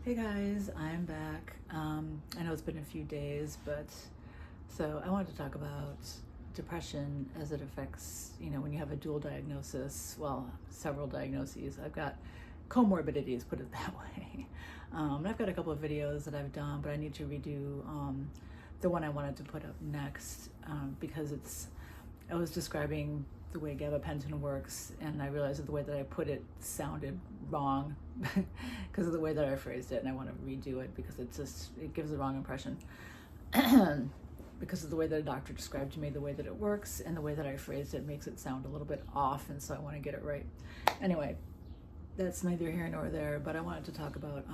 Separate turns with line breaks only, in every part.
Hey guys, I'm back. I know it's been a few days, but so I wanted to talk about depression as it affects, when you have a dual diagnosis, well, several diagnoses. I've got comorbidities, put it that way. And I've got a couple of videos that I've done, but I need to redo the one I wanted to put up next because I was describing the way gabapentin works, and I realized that the way that I put it sounded wrong because of the way that I phrased it, and I want to redo it because it gives the wrong impression because of the way that a doctor described to me the way that it works, and the way that I phrased it makes it sound a little bit off, and so I want to get it right. Anyway, that's neither here nor there, but I wanted to talk about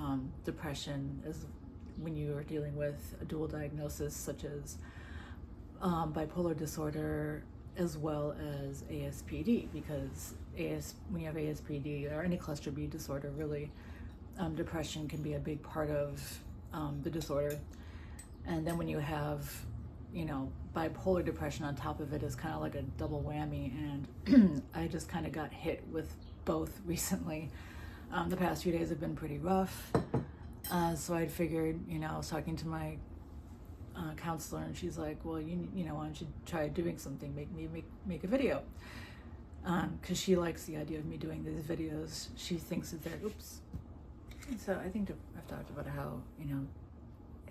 depression as when you are dealing with a dual diagnosis such as bipolar disorder as well as ASPD, because when you have ASPD or any cluster B disorder, really, depression can be a big part of the disorder. And then when you have, bipolar depression on top of it, is kind of like a double whammy. And I just kind of got hit with both recently. The past few days have been pretty rough. So I'd figured, I was talking to my counselor, and she's like, well, why don't you try doing something, make a video, because she likes the idea of me doing these videos. She thinks that they're so I think I've talked about how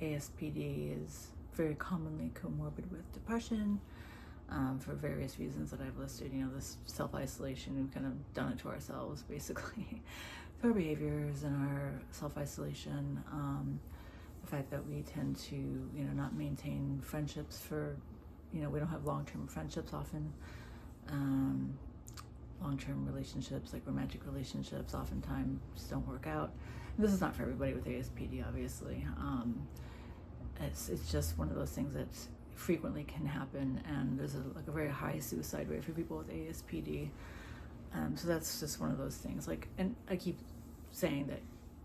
ASPD is very commonly comorbid with depression, for various reasons that I've listed. This self-isolation, we've kind of done it to ourselves basically through our behaviors and our self-isolation. The fact that we tend to, not maintain friendships for, we don't have long-term friendships often. Long-term relationships, like romantic relationships, oftentimes don't work out. And this is not for everybody with ASPD, obviously. It's just one of those things that frequently can happen, and there's a very high suicide rate for people with ASPD. So that's just one of those things. And I keep saying that.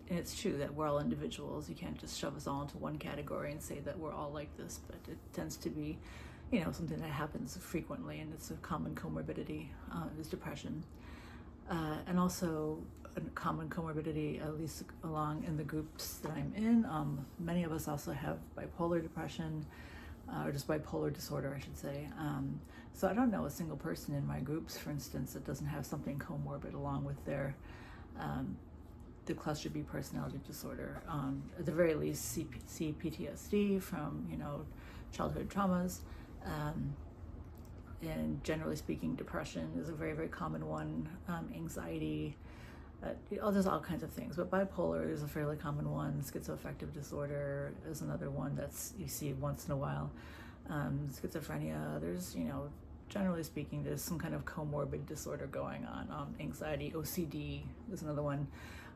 And it's true that we're all individuals. You can't just shove us all into one category and say that we're all like this, but it tends to be, something that happens frequently, and it's a common comorbidity, is depression. And also a common comorbidity, at least along in the groups that I'm in, many of us also have bipolar depression, or just bipolar disorder, I should say. So I don't know a single person in my groups, for instance, that doesn't have something comorbid along with their the cluster B personality disorder. At the very least, PTSD from childhood traumas, and generally speaking, depression is a very, very common one. Anxiety, there's all kinds of things, but bipolar is a fairly common one. Schizoaffective disorder is another one that's you see once in a while. Schizophrenia, there's generally speaking, there's some kind of comorbid disorder going on. Anxiety, OCD is another one.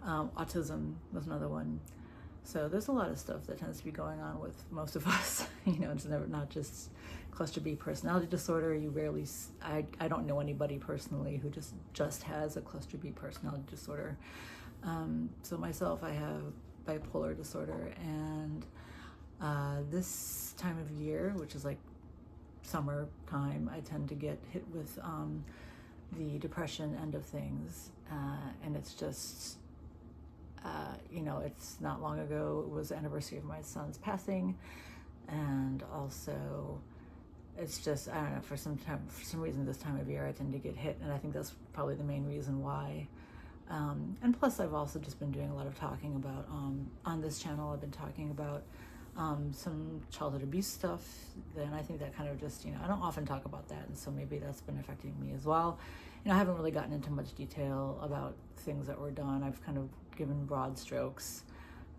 Autism was another one. So there's a lot of stuff that tends to be going on with most of us. It's not just cluster B personality disorder. You rarely, I don't know anybody personally who just has a cluster B personality disorder. So myself, I have bipolar disorder, and this time of year, which is like summertime, I tend to get hit with the depression end of things, and it's just it's not long ago, it was the anniversary of my son's passing, and also it's just, I don't know, for some reason this time of year I tend to get hit, and I think that's probably the main reason why. And plus I've also just been doing a lot of talking about, on this channel I've been talking about some childhood abuse stuff, then I think that kind of just, I don't often talk about that, and so maybe that's been affecting me as well. I haven't really gotten into much detail about things that were done. I've kind of given broad strokes,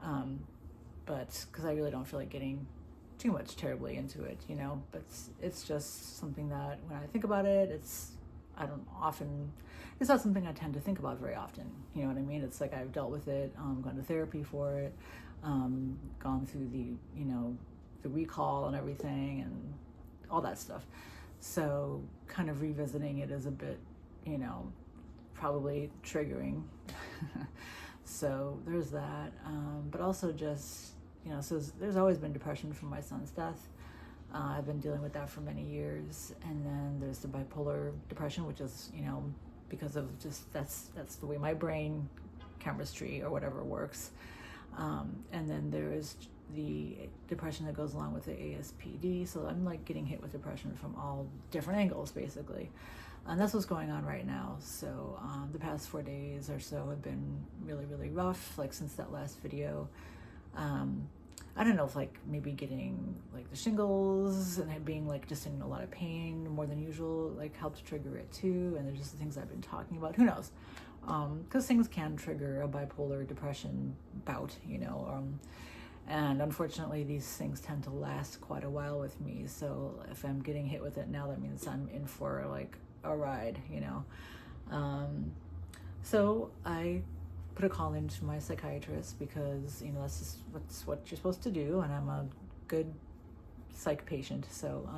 but because I really don't feel like getting too much terribly into it, but it's just something that when I think about it, it's not something I tend to think about very often. You know what I mean? It's like I've dealt with it, gone to therapy for it, gone through the recall and everything and all that stuff. So kind of revisiting it is a bit, probably triggering. So there's that. But also just, so there's always been depression from my son's death. I've been dealing with that for many years. And then there's the bipolar depression, which is, because of just, that's the way my brain chemistry or whatever works. And then there is the depression that goes along with the ASPD. So I'm like getting hit with depression from all different angles, basically. And that's what's going on right now. So the past 4 days or so have been really, really rough, like since that last video. I don't know if like maybe getting like the shingles and being like just in a lot of pain more than usual like helped trigger it too. And they're just the things I've been talking about. Who knows? Because things can trigger a bipolar depression bout, you know. And unfortunately, these things tend to last quite a while with me. So if I'm getting hit with it now, that means I'm in for like a ride, you know. So I put a call into my psychiatrist because, you know, that's what you're supposed to do, and I'm a good psych patient. So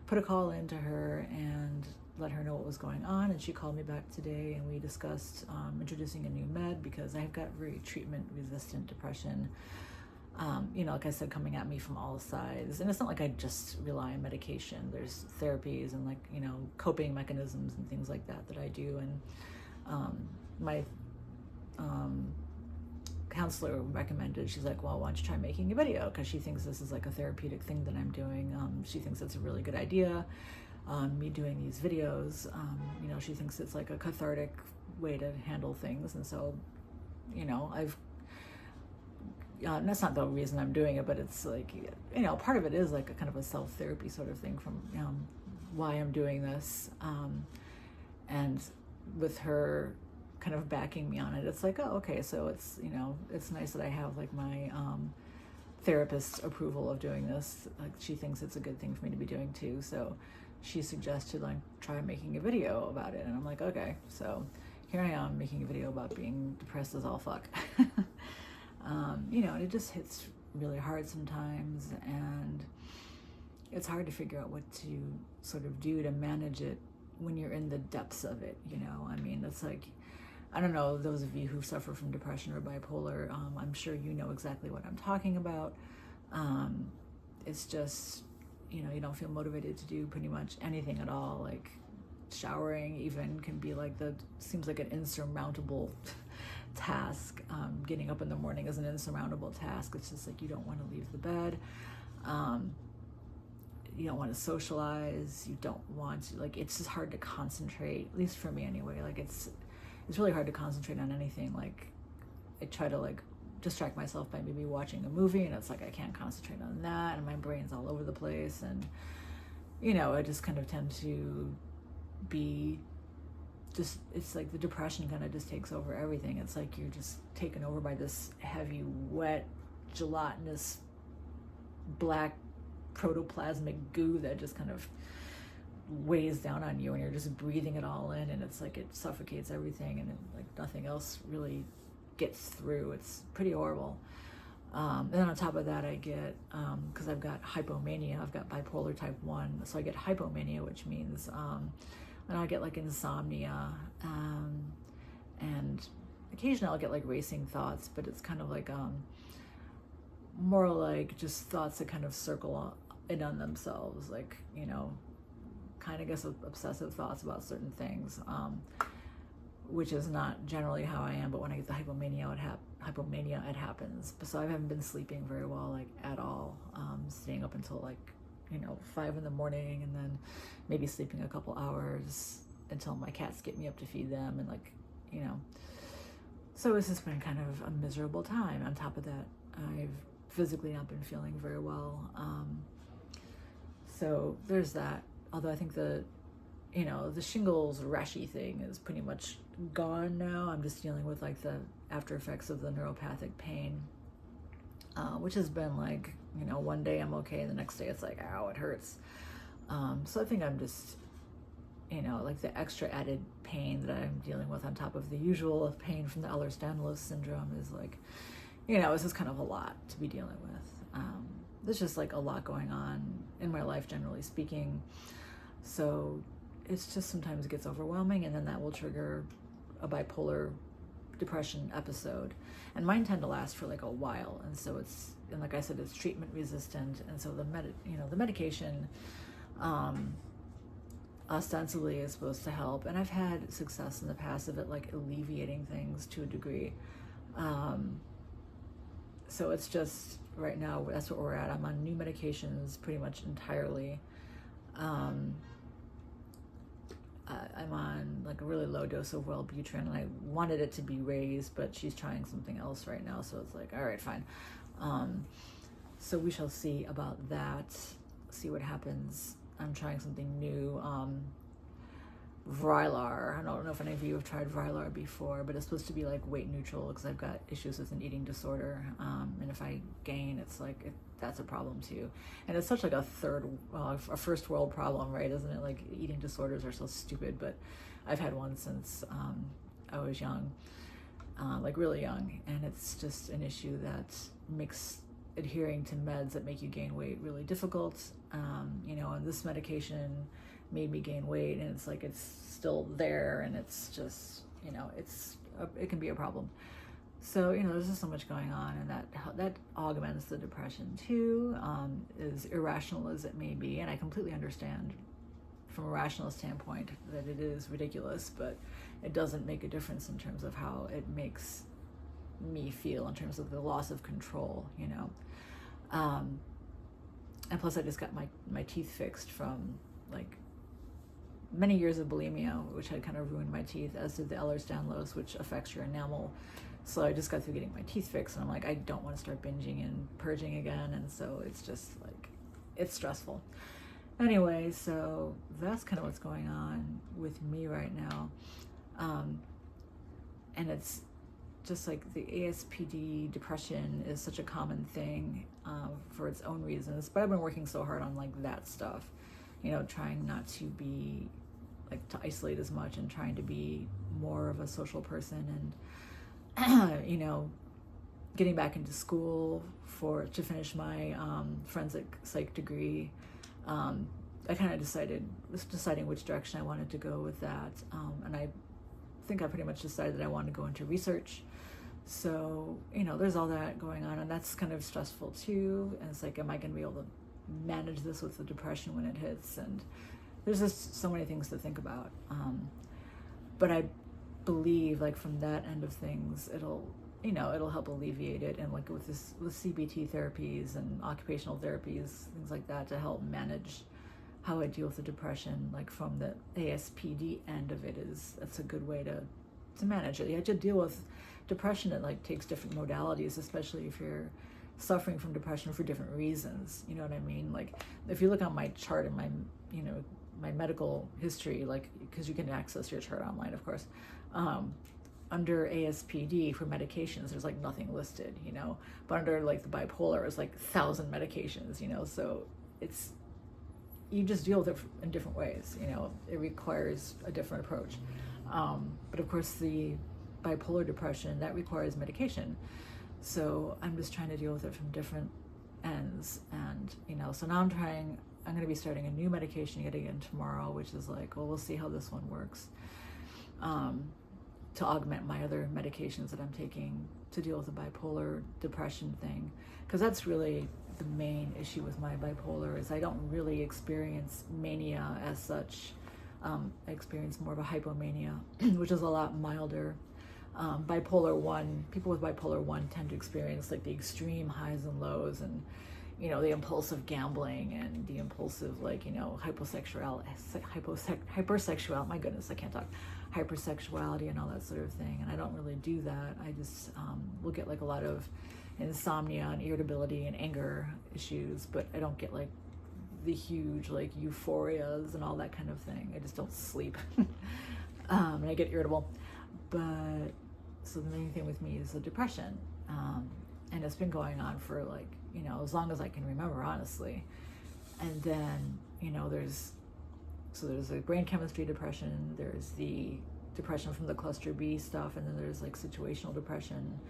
put a call into her and let her know what was going on, and she called me back today, and we discussed introducing a new med because I've got very treatment-resistant depression. You know, like I said, coming at me from all sides. And it's not like I just rely on medication. There's therapies and like, you know, coping mechanisms and things like that I do. And my counselor recommended, she's like, well, why don't you try making a video? Because she thinks this is like a therapeutic thing that I'm doing. She thinks it's a really good idea, me doing these videos. You know, she thinks it's like a cathartic way to handle things. And so, you know, that's not the reason I'm doing it, but it's like, you know, part of it is like a kind of a self-therapy sort of thing from why I'm doing this. And with her kind of backing me on it, it's like, oh, okay, so it's, you know, it's nice that I have like my therapist's approval of doing this. Like she thinks it's a good thing for me to be doing too. So she suggested like try making a video about it. And I'm like, okay, so here I am making a video about being depressed as all fuck. You know, it just hits really hard sometimes, and it's hard to figure out what to sort of do to manage it when you're in the depths of it, you know. I mean, it's like, I don't know, those of you who suffer from depression or bipolar, I'm sure you know exactly what I'm talking about. It's just, you know, you don't feel motivated to do pretty much anything at all. Like showering even can be like seems like an insurmountable task. Getting up in the morning is an insurmountable task. It's just like you don't want to leave the bed. You don't want to socialize. You don't want to, like, it's just hard to concentrate, at least for me anyway. Like it's really hard to concentrate on anything. Like I try to like distract myself by maybe watching a movie, and it's like I can't concentrate on that, and my brain's all over the place, and you know, I just kind of tend to be just, it's like the depression kind of just takes over everything. It's like you're just taken over by this heavy, wet, gelatinous, black protoplasmic goo that just kind of weighs down on you, and you're just breathing it all in, and it's like it suffocates everything, and like nothing else really gets through. It's pretty horrible. And then on top of that, I get, because I've got hypomania, I've got bipolar type 1, so I get hypomania, which means and I get like insomnia, and occasionally I'll get like racing thoughts, but it's kind of like more like just thoughts that kind of circle in on themselves, like, you know, kind of guess obsessive thoughts about certain things, which is not generally how I am, but when I get the hypomania, it happens. So I haven't been sleeping very well, like at all, staying up until like, you know, 5 in the morning, and then maybe sleeping a couple hours until my cats get me up to feed them, and like, you know, so it's just been kind of a miserable time. On top of that, I've physically not been feeling very well. So there's that. Although I think the shingles rashy thing is pretty much gone now. I'm just dealing with like the after effects of the neuropathic pain, which has been like, you know, one day I'm okay, and the next day it's like, ow, it hurts. So I think I'm just, you know, like the extra added pain that I'm dealing with on top of the usual pain from the Ehlers-Danlos syndrome is like, you know, it's just kind of a lot to be dealing with. There's just like a lot going on in my life, generally speaking. So it's just sometimes gets overwhelming, and then that will trigger a bipolar depression episode. And mine tend to last for like a while. And so it's, and like I said, it's treatment resistant. And so the medication ostensibly is supposed to help. And I've had success in the past of it like alleviating things to a degree. So it's just, right now, that's what we're at. I'm on new medications pretty much entirely. I'm on like a really low dose of Wellbutrin, and I wanted it to be raised, but she's trying something else right now, so it's like, all right, fine. So we shall see about that, see what happens. I'm trying something new. Vraylar. I don't know if any of you have tried Vraylar before, but it's supposed to be like weight neutral because I've got issues with an eating disorder. And if I gain, it's like, that's a problem too. And it's such like a first world problem, right? Isn't it? Like, eating disorders are so stupid, but I've had one since I was young, like really young. And it's just an issue that makes adhering to meds that make you gain weight really difficult. And this medication made me gain weight, and it's like, it's still there, and it's just, it can be a problem. So, there's just so much going on, and that augments the depression too, as irrational as it may be. And I completely understand from a rational standpoint that it is ridiculous, but it doesn't make a difference in terms of how it makes me feel in terms of the loss of control, and plus I just got my teeth fixed from like many years of bulimia, which had kind of ruined my teeth, as did the Ehlers-Danlos, which affects your enamel. So I just got through getting my teeth fixed, and I'm like, I don't want to start binging and purging again, and so it's just like, it's stressful. Anyway, so that's kind of what's going on with me right now. And it's just like the ASPD depression is such a common thing for its own reasons, but I've been working so hard on like that stuff, trying not to be like, to isolate as much, and trying to be more of a social person, and getting back into school to finish my forensic psych degree. I kind of was deciding which direction I wanted to go with that, and I think I pretty much decided that I wanted to go into research. So there's all that going on, and that's kind of stressful too. And it's like, am I going to be able to manage this with the depression when it hits? And there's just so many things to think about. But I believe, like, from that end of things, it'll help alleviate it. And like with CBT therapies and occupational therapies, things like that, to help manage how I deal with the depression, like from the ASPD end of it, that's a good way to manage it. You have to deal with depression. It like takes different modalities, especially if you're suffering from depression for different reasons. You know what I mean? Like, if you look on my chart and my medical history, like, because you can access your chart online, of course, under ASPD for medications, there's like nothing listed, but under like the bipolar, it's like 1,000 medications, so you just deal with it in different ways. It requires a different approach. But of course, the bipolar depression, that requires medication. So I'm just trying to deal with it from different ends. And, so now I'm going to be starting a new medication yet again tomorrow, which is like, well, we'll see how this one works, to augment my other medications that I'm taking to deal with the bipolar depression thing. Because that's really the main issue with my bipolar, is I don't really experience mania as such. I experience more of a hypomania, which is a lot milder. Bipolar 1, people with bipolar 1 tend to experience like the extreme highs and lows, and the impulsive gambling, and the impulsive, like, hypersexual, my goodness, I can't talk, hypersexuality and all that sort of thing. And I don't really do that. I just will get like a lot of insomnia and irritability and anger issues, but I don't get like the huge like euphorias and all that kind of thing. I just don't sleep. And I get irritable. But so the main thing with me is the depression, and it's been going on for like, as long as I can remember, honestly. And then there's the brain chemistry depression, there's the depression from the cluster B stuff, and then there's like situational depression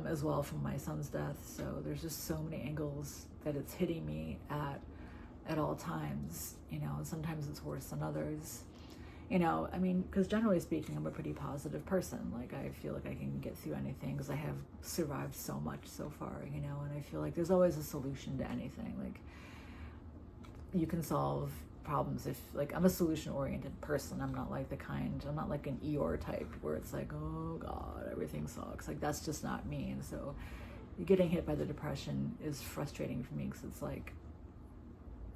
as well from my son's death. So there's just so many angles that it's hitting me at all times, and sometimes it's worse than others. Because generally speaking, I'm a pretty positive person. Like, I feel like I can get through anything because I have survived so much so far, and I feel like there's always a solution to anything. Like, you can solve problems if, like, I'm a solution-oriented person. I'm not like an Eeyore type where it's like, oh God, everything sucks. Like, that's just not me. And so getting hit by the depression is frustrating for me, because it's like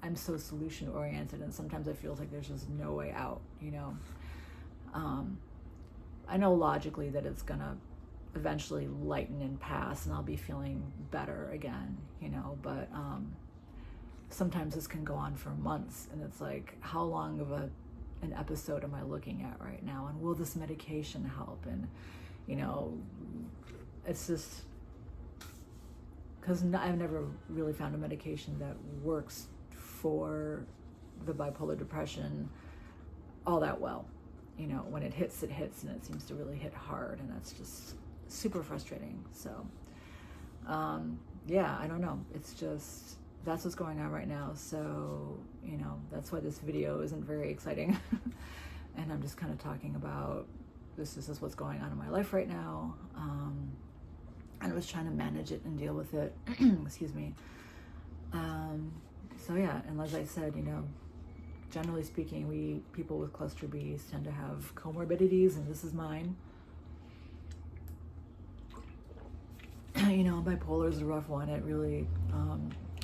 I'm so solution oriented, and sometimes it feels like there's just no way out, you know. I know logically that it's gonna eventually lighten and pass, and I'll be feeling better again, you know, but sometimes this can go on for months, and it's like, how long of an episode am I looking at right now, and will this medication help? And you know, it's just because I've never really found a medication that works for the bipolar depression all that well. You know, when it hits, and it seems to really hit hard, and that's just super frustrating. So yeah, I don't know, it's just, that's what's going on right now. So, you know, that's why this video isn't very exciting. And I'm just kind of talking about this is what's going on in my life right now. And I was trying to manage it and deal with it. Excuse me. So yeah, and as I said, you know, generally speaking, people with cluster Bs tend to have comorbidities, and this is mine. You know, bipolar is a rough one. It really,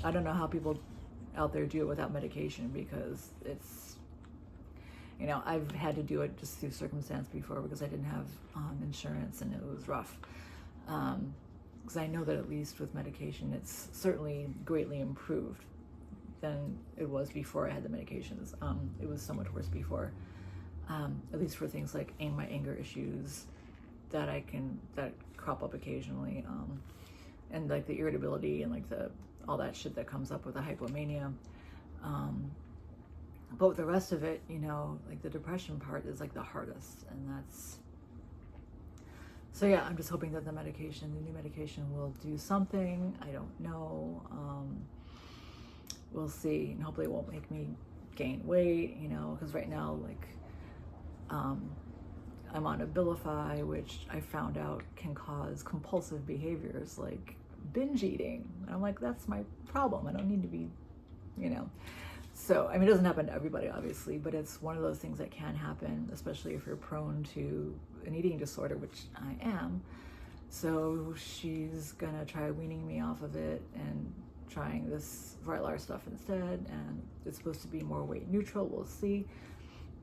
I don't know how people out there do it without medication, because it's, you know, I've had to do it just through circumstance before, because I didn't have insurance, and it was rough. Because I know that at least with medication, it's certainly greatly improved than it was before I had the medications. It was so much worse before, at least for things like my anger issues that crop up occasionally, and like the irritability and like all that shit that comes up with the hypomania. But with the rest of it, you know, like the depression part is like the hardest, and that's, so yeah, I'm just hoping that the new medication will do something. I don't know. We'll see, and hopefully it won't make me gain weight, you know, because right now, like, I'm on Abilify, which I found out can cause compulsive behaviors like binge eating. And I'm like, that's my problem. I don't need to be, you know. So, I mean, it doesn't happen to everybody, obviously, but it's one of those things that can happen, especially if you're prone to an eating disorder, which I am. So she's gonna try weaning me off of it and trying this Vraylar stuff instead, and it's supposed to be more weight neutral. We'll see.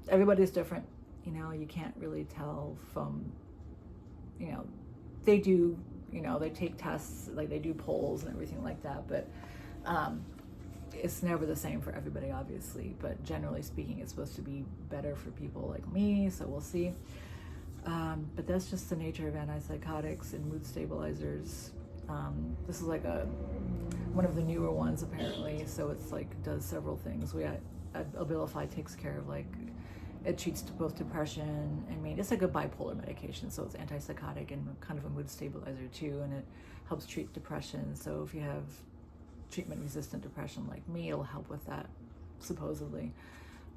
Everybody's different, you know, you can't really tell from, you know, they do, you know, they take tests, like they do polls and everything like that, but it's never the same for everybody, obviously, but generally speaking, it's supposed to be better for people like me, so we'll see. But that's just the nature of antipsychotics and mood stabilizers. This is like one of the newer ones, apparently, so it's like does several things. Abilify takes care of, like, it treats both depression. I mean, it's like a bipolar medication, so it's antipsychotic and kind of a mood stabilizer too, and it helps treat depression. So if you have treatment-resistant depression like me, it'll help with that, supposedly.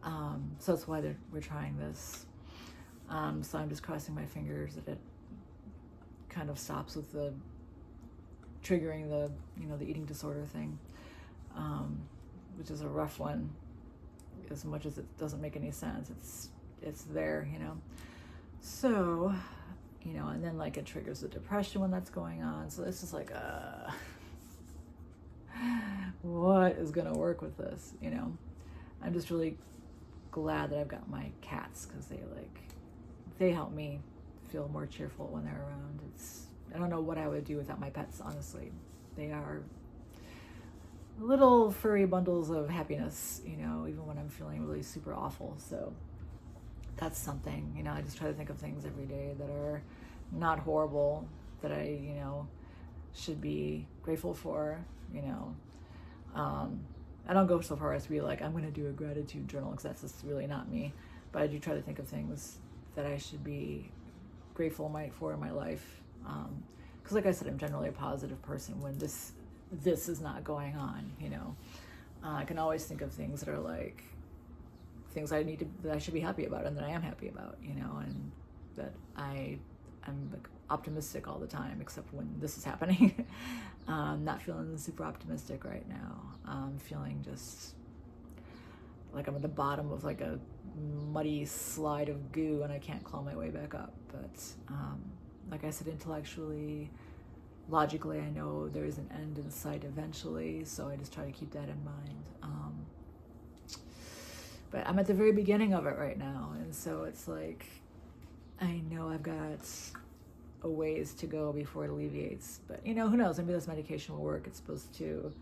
So that's why we're trying this. So I'm just crossing my fingers that it kind of stops with the triggering the eating disorder thing, which is a rough one. As much as it doesn't make any sense, it's there, you know. So, you know, and then like it triggers the depression when that's going on. So this is like what is gonna work with this, you know? I'm just really glad that I've got my cats, because they help me feel more cheerful when they're around. I don't know what I would do without my pets, honestly. They are little furry bundles of happiness, you know, even when I'm feeling really super awful. So that's something, you know, I just try to think of things every day that are not horrible, that I, you know, should be grateful for, you know. I don't go so far as to be like, I'm going to do a gratitude journal, because that's just really not me. But I do try to think of things that I should be grateful for in my life. Because like I said, I'm generally a positive person when this is not going on, you know. I can always think of things that are like things that I should be happy about, and that I am happy about, you know, and that I'm like optimistic all the time, except when this is happening. Not feeling super optimistic right now. I'm feeling just like I'm at the bottom of like a muddy slide of goo, and I can't claw my way back up. But like I said, intellectually, logically I know there is an end in sight eventually, so I just try to keep that in mind. But I'm at the very beginning of it right now, and so it's like I know I've got a ways to go before it alleviates, but you know, who knows, maybe this medication will work. It's supposed to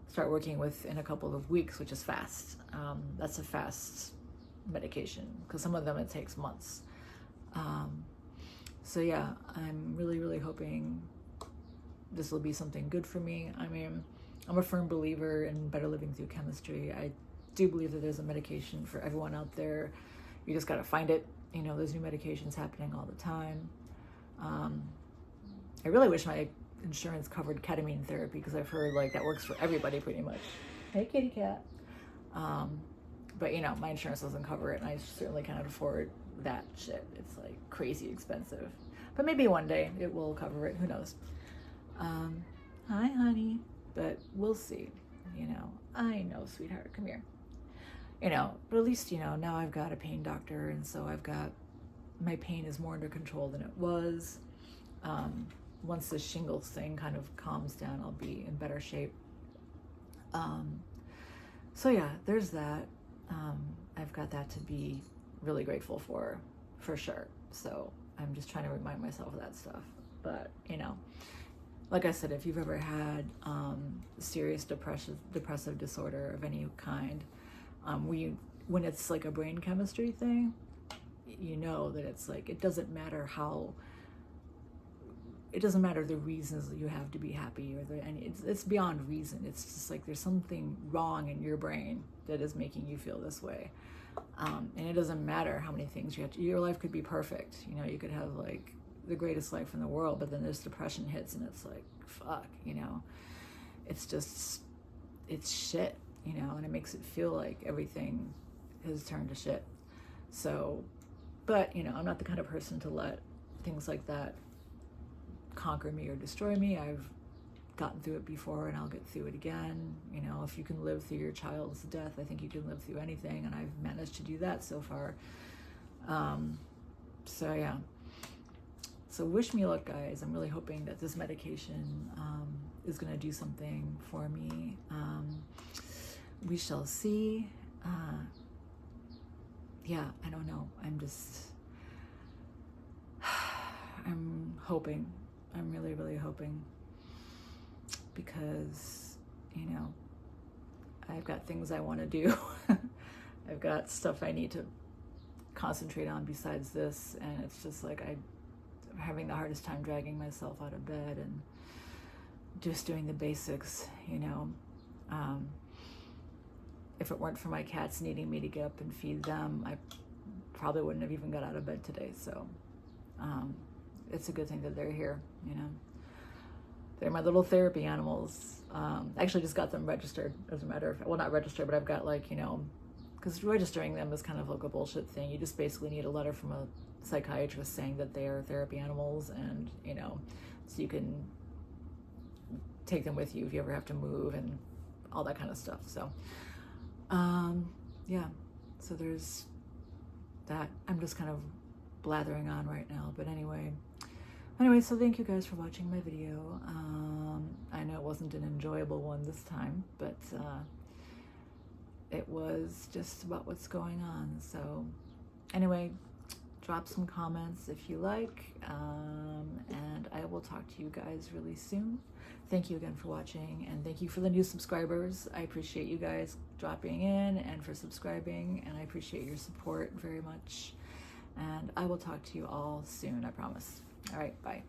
start working within a couple of weeks, which is fast. That's a fast medication, because some of them it takes months. So yeah, I'm really hoping this will be something good for me. I mean, I'm a firm believer in better living through chemistry. I do believe that there's a medication for everyone out there. You just got to find it. You know, there's new medications happening all the time. I really wish my insurance covered ketamine therapy, because I've heard like that works for everybody pretty much. Hey, kitty cat. But you know, my insurance doesn't cover it, and I certainly cannot afford that shit. It's like crazy expensive. But maybe one day it will cover it. Who knows? Hi, honey. But we'll see. You know, I know, sweetheart. Come here. You know, but at least, you know, now I've got a pain doctor, and so my pain is more under control than it was. Once the shingles thing kind of calms down, I'll be in better shape. So yeah, there's that. I've got that to be really grateful for sure. So I'm just trying to remind myself of that stuff. But, you know, like I said, if you've ever had serious depressive disorder of any kind, when it's like a brain chemistry thing, you know that it's like, it doesn't matter the reasons that you have to be happy, and it's beyond reason. It's just like there's something wrong in your brain that is making you feel this way. And it doesn't matter how many things your life could be perfect. You know, you could have like the greatest life in the world, but then this depression hits, and it's like, fuck, you know, it's shit, you know, and it makes it feel like everything has turned to shit. So, but, you know, I'm not the kind of person to let things like that conquer me or destroy me. I've gotten through it before, and I'll get through it again. You know, if you can live through your child's death, I think you can live through anything, and I've managed to do that so far. So yeah. So wish me luck, guys. I'm really hoping that this medication is going to do something for me. We shall see. Yeah, I don't know. I'm hoping. I'm really hoping, because, you know, I've got things I want to do. I've got stuff I need to concentrate on besides this, and it's just like I'm having the hardest time dragging myself out of bed and just doing the basics, you know. If it weren't for my cats needing me to get up and feed them, I probably wouldn't have even got out of bed today. So it's a good thing that they're here, you know. They're my little therapy animals. I actually just got them registered, as a matter of fact. Well, not registered, but I've got, like, you know, because registering them is kind of like a bullshit thing. You just basically need a letter from a psychiatrist saying that they are therapy animals, and, you know, so you can take them with you if you ever have to move and all that kind of stuff. So yeah, so there's that. I'm just kind of blathering on right now, but anyway, so thank you guys for watching my video. I know it wasn't an enjoyable one this time, but it was just about what's going on. So anyway, drop some comments if you like, and I will talk to you guys really soon. Thank you again for watching, and thank you for the new subscribers. I appreciate you guys dropping in and for subscribing, and I appreciate your support very much. And I will talk to you all soon, I promise. All right, bye.